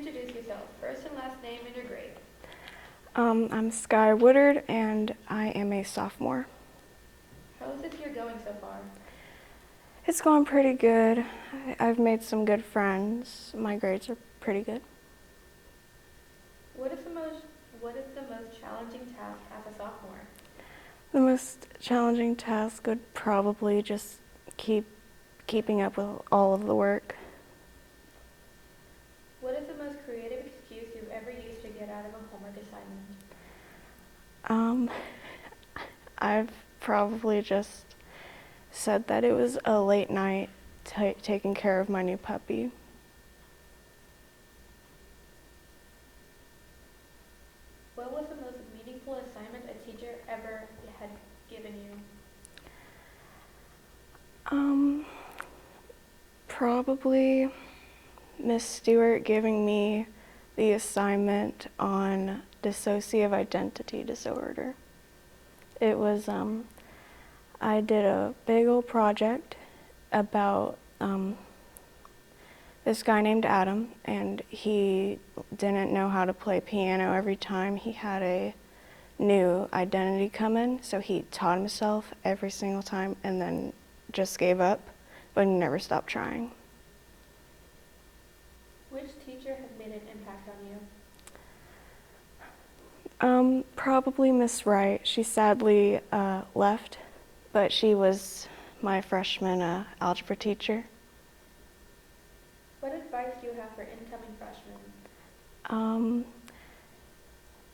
introduce yourself, first and last name and your grade. I'm Sky Woodard, and I am a sophomore. How is this year going so far? It's going pretty good. I've made some good friends. My grades are pretty good. What is the most challenging task as a sophomore? The most challenging task would probably just keeping up with all of the work. What is the most creative excuse you've ever used to get out of a homework assignment? I've probably just said that it was a late night taking care of my new puppy. What was the most meaningful assignment a teacher ever had given you? Probably Miss Stewart giving me the assignment on dissociative identity disorder. It was, I did a big old project about this guy named Adam, and he didn't know how to play piano every time he had a new identity come in, so he taught himself every single time and then just gave up, but he never stopped trying. Which teacher has made an impact on you? Probably Miss Wright. She sadly left, but she was my freshman algebra teacher. What advice do you have for incoming freshmen?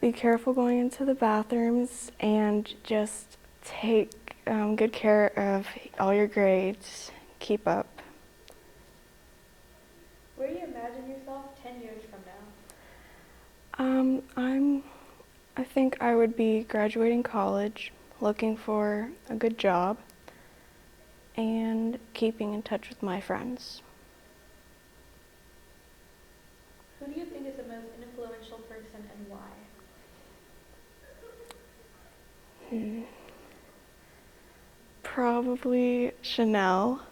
Be careful going into the bathrooms and just take good care of all your grades. Keep up. Where do you imagine yourself 10 years from now? I think I would be graduating college, looking for a good job, and keeping in touch with my friends. Who do you think is the most influential person and why? Probably Chanel.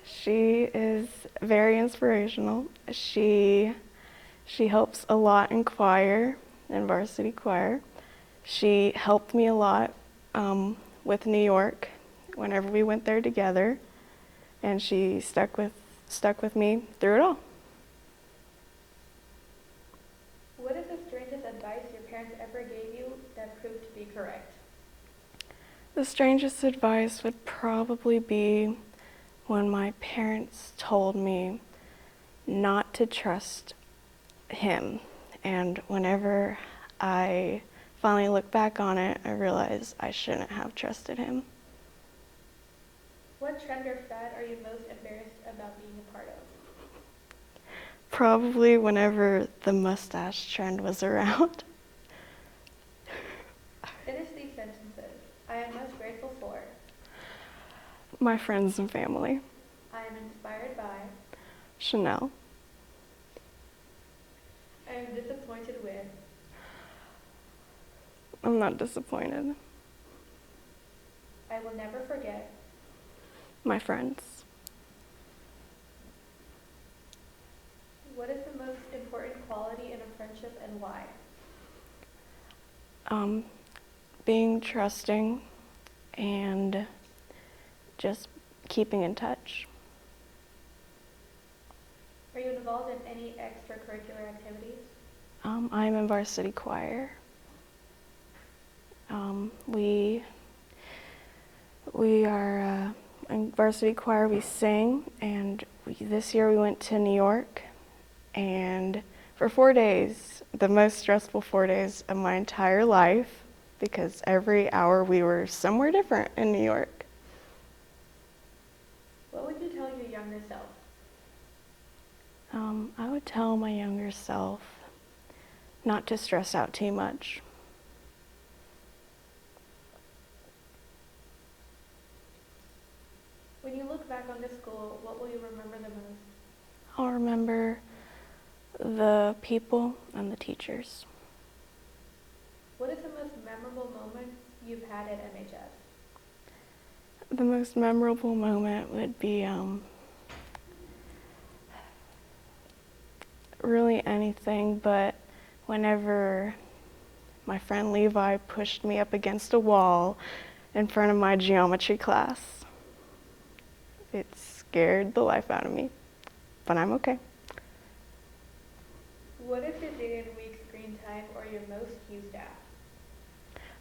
She is very inspirational. She helps a lot in choir, in varsity choir. She helped me a lot with New York whenever we went there together, and she stuck with me through it all. What is the strangest advice your parents ever gave you that proved to be correct? The strangest advice would probably be when my parents told me not to trust him. And whenever I finally look back on it, I realize I shouldn't have trusted him. What trend or fad are you most embarrassed about being a part of? Probably whenever the mustache trend was around. Finish these sentences. I am most grateful for. My friends and family. I am inspired by. Chanel. I am disappointed with. I'm not disappointed. I will never forget. My friends. What is the most important quality in a friendship and why? Being trusting and just keeping in touch. Are you involved in any extracurricular activities? I'm in varsity choir. We are in varsity choir. We sing, and this year we went to New York, and for 4 days, the most stressful 4 days of my entire life, because every hour we were somewhere different in New York. What would you tell your younger self? I would tell my younger self not to stress out too much. When you look back on this school, what will you remember the most? I'll remember the people and the teachers. What is the most memorable moment you've had at MHS? The most memorable moment would be really anything, but whenever my friend Levi pushed me up against a wall in front of my geometry class, it scared the life out of me, but I'm okay. What is your day-and-week screen time or your most used app?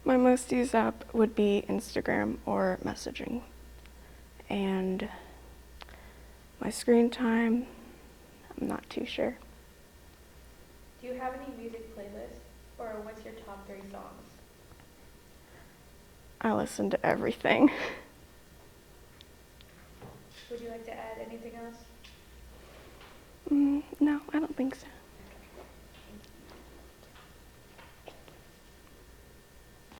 My most used app would be Instagram or messaging. And my screen time, I'm not too sure. Do you have any music playlists, or what's your top 3 songs? I listen to everything. Would you like to add anything else? No, I don't think so.